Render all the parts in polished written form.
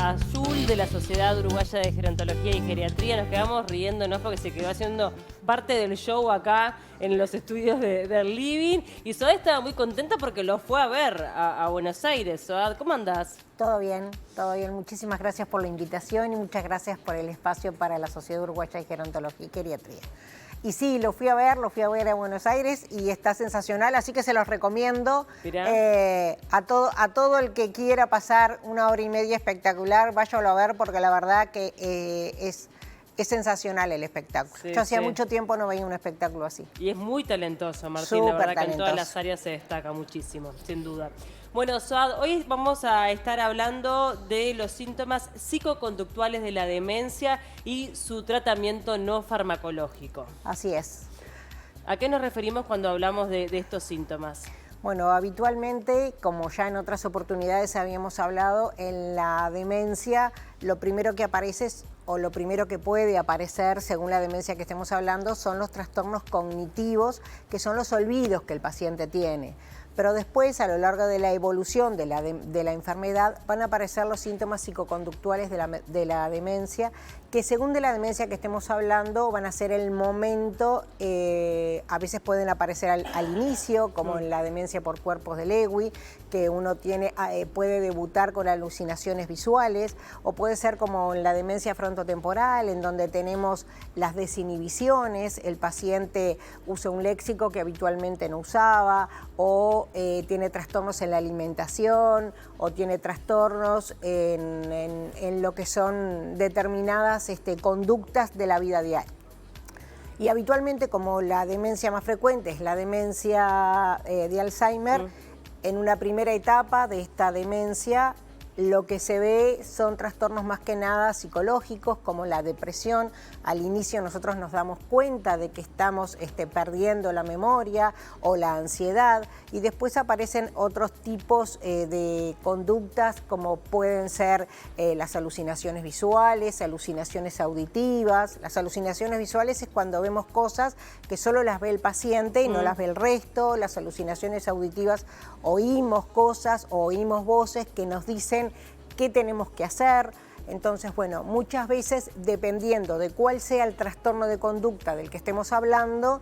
a Yul de la Sociedad Uruguaya de Gerontología y Geriatría. Nos quedamos riéndonos porque se quedó haciendo parte del show acá en los estudios del Living. Y Soad estaba muy contenta porque lo fue a ver a Buenos Aires. Soad, ¿cómo andás? Todo bien, todo bien. Muchísimas gracias por la invitación y muchas gracias por el espacio para la Sociedad Uruguaya de Gerontología y Geriatría. Y sí, lo fui a ver a Buenos Aires y está sensacional, así que se los recomiendo a todo el que quiera pasar una hora y media espectacular, váyalo a ver porque la verdad que es sensacional el espectáculo. Sí, Yo hacía sí. mucho tiempo no veía un espectáculo así. Y es muy talentoso, Martín. La Súper verdad que en todas talentoso. las áreas se destaca muchísimo, sin duda. Bueno, Soad, hoy vamos a estar hablando de los síntomas psicoconductuales de la demencia y su tratamiento no farmacológico. Así es. ¿A qué nos referimos cuando hablamos de estos síntomas? Bueno, habitualmente, como ya en otras oportunidades habíamos hablado, en la demencia lo primero que aparece o lo primero que puede aparecer, según la demencia que estemos hablando, son los trastornos cognitivos, que son los olvidos que el paciente tiene. Pero después, a lo largo de la evolución de la enfermedad, van a aparecer los síntomas psicoconductuales de la demencia, que según de la demencia que estemos hablando, van a ser el momento, a veces pueden aparecer al inicio, como en la demencia por cuerpos de Lewy, que uno puede debutar con alucinaciones visuales, o puede ser como en la demencia frontotemporal, en donde tenemos las desinhibiciones, el paciente usa un léxico que habitualmente no usaba, o tiene trastornos en la alimentación, o tiene trastornos en lo que son determinadas conductas de la vida diaria. Y habitualmente, como la demencia más frecuente es la demencia de Alzheimer, en una primera etapa de esta demencia lo que se ve son trastornos más que nada psicológicos, como la depresión. Al inicio nosotros nos damos cuenta de que estamos perdiendo la memoria o la ansiedad, y después aparecen otros tipos de conductas, como pueden ser las alucinaciones visuales, alucinaciones auditivas. Las alucinaciones visuales es cuando vemos cosas que solo las ve el paciente y no las ve el resto. Las alucinaciones auditivas, oímos cosas o oímos voces que nos dicen qué tenemos que hacer. Entonces, bueno, muchas veces, dependiendo de cuál sea el trastorno de conducta del que estemos hablando,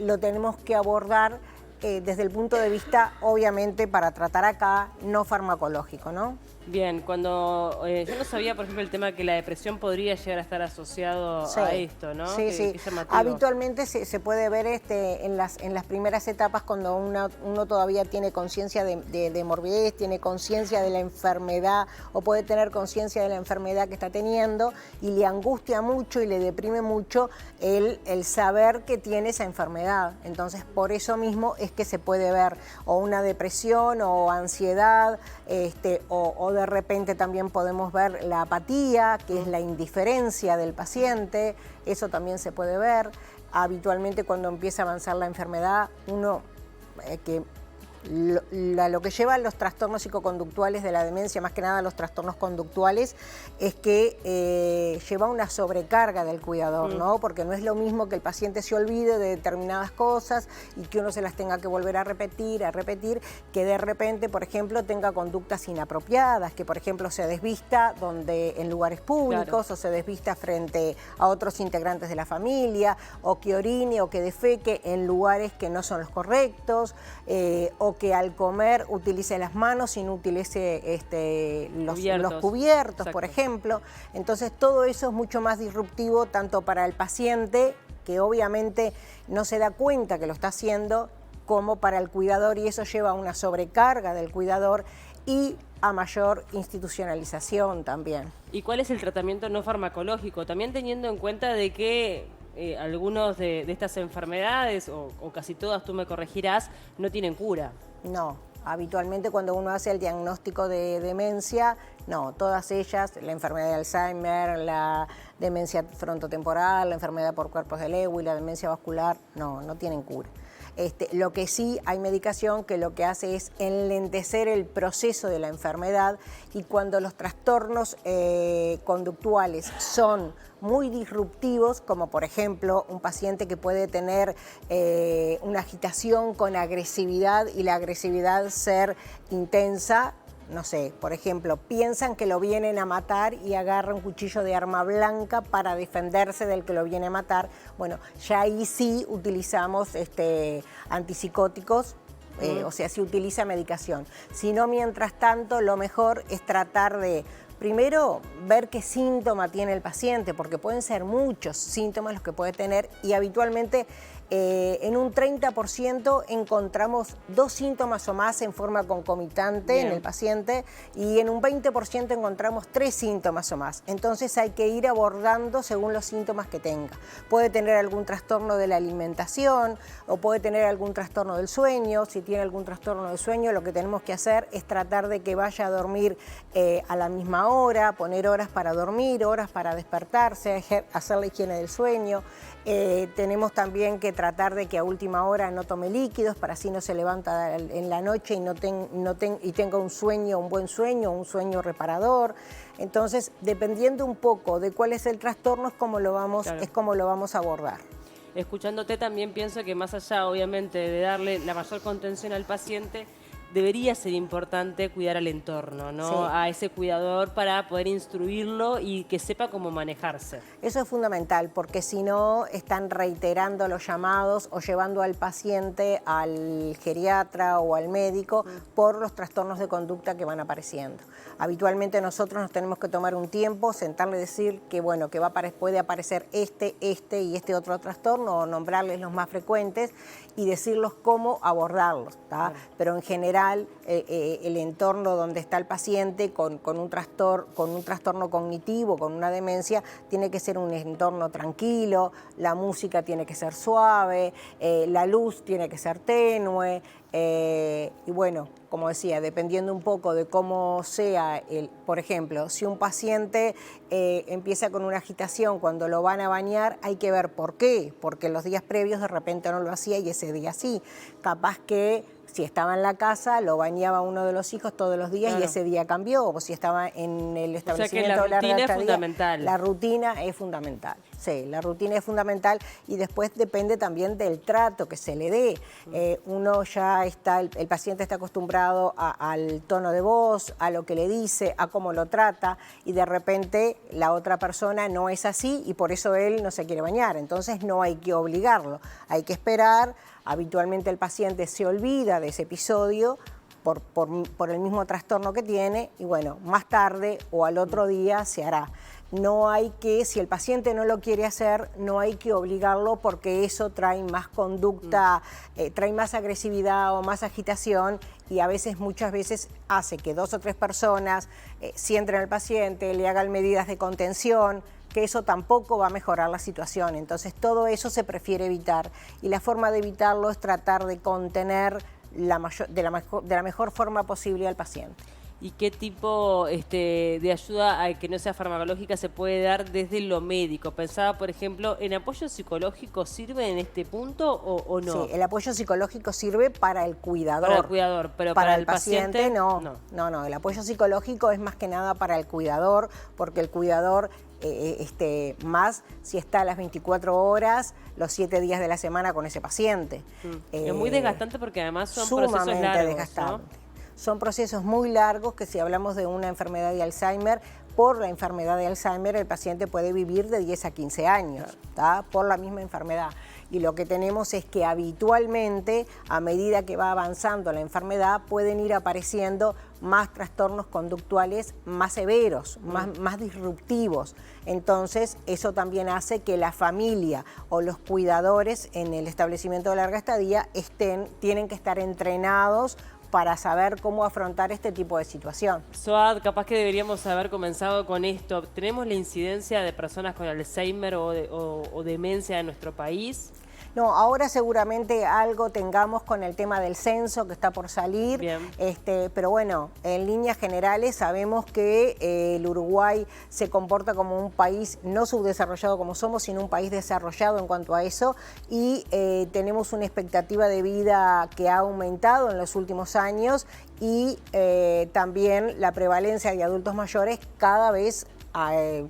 lo tenemos que abordar desde el punto de vista, obviamente, para tratar acá, no farmacológico, ¿no? Bien, cuando yo no sabía, por ejemplo, el tema que la depresión podría llegar a estar asociado a esto, ¿no? Sí, sí. Qué llamativo. Habitualmente se puede ver en las primeras etapas, cuando uno todavía tiene conciencia de morbidez, tiene conciencia de la enfermedad, o puede tener conciencia de la enfermedad que está teniendo, y le angustia mucho y le deprime mucho el saber que tiene esa enfermedad. Entonces, por eso mismo es que se puede ver o una depresión o ansiedad, o de repente también podemos ver la apatía, que es la indiferencia del paciente. Eso también se puede ver. Habitualmente, cuando empieza a avanzar la enfermedad, lo que lleva a los trastornos psicoconductuales de la demencia, más que nada los trastornos conductuales, es que lleva una sobrecarga del cuidador, ¿no? Porque no es lo mismo que el paciente se olvide de determinadas cosas y que uno se las tenga que volver a repetir, que de repente, por ejemplo, tenga conductas inapropiadas, que por ejemplo se desvista en lugares públicos, claro, o se desvista frente a otros integrantes de la familia, o que orine o que defeque en lugares que no son los correctos, o que al comer utilice las manos y no utilice los cubiertos, por ejemplo. Entonces, todo eso es mucho más disruptivo, tanto para el paciente, que obviamente no se da cuenta que lo está haciendo, como para el cuidador, y eso lleva a una sobrecarga del cuidador y a mayor institucionalización también. ¿Y cuál es el tratamiento no farmacológico? También teniendo en cuenta de que algunos de estas enfermedades, o casi todas, tú me corregirás, no tienen cura. No, habitualmente cuando uno hace el diagnóstico de demencia, no, todas ellas, la enfermedad de Alzheimer, la demencia frontotemporal, la enfermedad por cuerpos de Lewy, la demencia vascular, no tienen cura. Lo que sí, hay medicación que lo que hace es enlentecer el proceso de la enfermedad, y cuando los trastornos conductuales son muy disruptivos, como por ejemplo un paciente que puede tener una agitación con agresividad y la agresividad ser intensa, no sé, por ejemplo, piensan que lo vienen a matar y agarra un cuchillo de arma blanca para defenderse del que lo viene a matar, bueno, ya ahí sí utilizamos antipsicóticos, o sea, se utiliza medicación. Si no, mientras tanto, lo mejor es tratar de, primero, ver qué síntoma tiene el paciente, porque pueden ser muchos síntomas los que puede tener y habitualmente en un 30% encontramos 2 síntomas o más en forma concomitante en el paciente y en un 20% encontramos 3 síntomas o más. Entonces hay que ir abordando según los síntomas que tenga. Puede tener algún trastorno de la alimentación o puede tener algún trastorno del sueño. Si tiene algún trastorno del sueño, lo que tenemos que hacer es tratar de que vaya a dormir a la misma hora, poner horas para dormir, horas para despertarse, hacer la higiene del sueño. Tenemos también que tratar de que a última hora no tome líquidos para así no se levanta en la noche y tenga un buen sueño, un sueño reparador. Entonces, dependiendo un poco de cuál es el trastorno, es como lo vamos a abordar. Escuchándote también pienso que más allá, obviamente, de darle la mayor contención al paciente, debería ser importante cuidar al entorno, ¿no? Sí. A ese cuidador para poder instruirlo y que sepa cómo manejarse. Eso es fundamental, porque si no están reiterando los llamados o llevando al paciente al geriatra o al médico por los trastornos de conducta que van apareciendo. Habitualmente nosotros nos tenemos que tomar un tiempo, sentarle y decir que, bueno, que puede aparecer este y este otro trastorno o nombrarles los más frecuentes y decirlos cómo abordarlos, ¿tá? Pero en general el entorno donde está el paciente con un trastorno cognitivo, con una demencia, tiene que ser un entorno tranquilo, la música tiene que ser suave, la luz tiene que ser tenue, y bueno, como decía, dependiendo un poco de cómo sea, por ejemplo, si un paciente empieza con una agitación cuando lo van a bañar, hay que ver por qué, porque los días previos de repente no lo hacía y ese día sí. Capaz que si estaba en la casa, lo bañaba uno de los hijos todos los días y ese día cambió, o si estaba en el establecimiento de larga estadía. La rutina es fundamental. La rutina es fundamental, sí, la rutina es fundamental y después depende también del trato que se le dé. Uno ya el paciente está acostumbrado al tono de voz, a lo que le dice, a cómo lo trata y de repente la otra persona no es así y por eso él no se quiere bañar. Entonces no hay que obligarlo, hay que esperar. Habitualmente el paciente se olvida de ese episodio por el mismo trastorno que tiene y bueno, más tarde o al otro día se hará. No hay que, si el paciente no lo quiere hacer, no hay que obligarlo porque eso trae más conducta, trae más agresividad o más agitación y muchas veces hace que 2 o 3 personas sienten al paciente, le hagan medidas de contención, que eso tampoco va a mejorar la situación. Entonces todo eso se prefiere evitar y la forma de evitarlo es tratar de contener de la mejor forma posible al paciente. ¿Y qué tipo de ayuda que no sea farmacológica se puede dar desde lo médico? Pensaba, por ejemplo, ¿en apoyo psicológico sirve en este punto o no? Sí, el apoyo psicológico sirve para el cuidador. Para el cuidador, pero para el paciente no. No, el apoyo psicológico es más que nada para el cuidador, porque el cuidador más si está a las 24 horas, los 7 días de la semana con ese paciente. Es muy desgastante porque además son procesos largos, desgastante. ¿no? Son procesos muy largos que si hablamos de una enfermedad de Alzheimer, por la enfermedad de Alzheimer el paciente puede vivir de 10 a 15 años, ¿tá? Por la misma enfermedad. Y lo que tenemos es que habitualmente, a medida que va avanzando la enfermedad, pueden ir apareciendo más trastornos conductuales más severos, más disruptivos. Entonces, eso también hace que la familia o los cuidadores en el establecimiento de larga estadía tienen que estar entrenados para saber cómo afrontar este tipo de situación. Soad, capaz que deberíamos haber comenzado con esto. ¿Tenemos la incidencia de personas con Alzheimer o demencia en nuestro país? No, ahora seguramente algo tengamos con el tema del censo que está por salir. Bien. Pero bueno, en líneas generales sabemos que el Uruguay se comporta como un país no subdesarrollado como somos, sino un país desarrollado en cuanto a eso y tenemos una expectativa de vida que ha aumentado en los últimos años y también la prevalencia de adultos mayores cada vez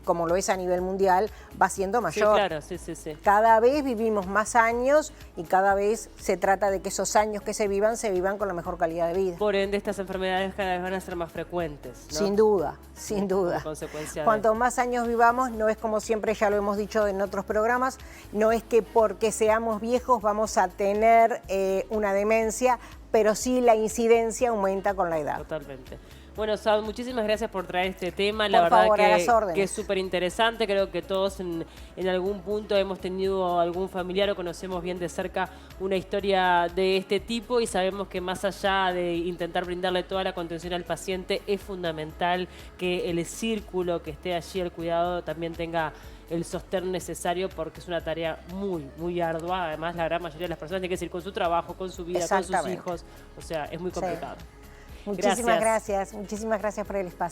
como lo es a nivel mundial, va siendo mayor. Sí, claro, sí, sí, sí. Cada vez vivimos más años y cada vez se trata de que esos años que se vivan con la mejor calidad de vida. Por ende, estas enfermedades cada vez van a ser más frecuentes, ¿no? Sin duda, sin duda. Como consecuencia Cuanto más años vivamos, no es como siempre ya lo hemos dicho en otros programas, no es que porque seamos viejos vamos a tener una demencia, pero sí la incidencia aumenta con la edad. Totalmente. Bueno, Saud, muchísimas gracias por traer este tema. Por La verdad favor, a las órdenes. que es súper interesante. Creo que todos en algún punto hemos tenido algún familiar o conocemos bien de cerca una historia de este tipo y sabemos que más allá de intentar brindarle toda la contención al paciente, es fundamental que el círculo que esté allí al cuidado también tenga el sostén necesario porque es una tarea muy, muy ardua. Además, la gran mayoría de las personas tienen que seguir con su trabajo, con su vida, con sus hijos. O sea, es muy complicado. Sí. Muchísimas gracias por el espacio.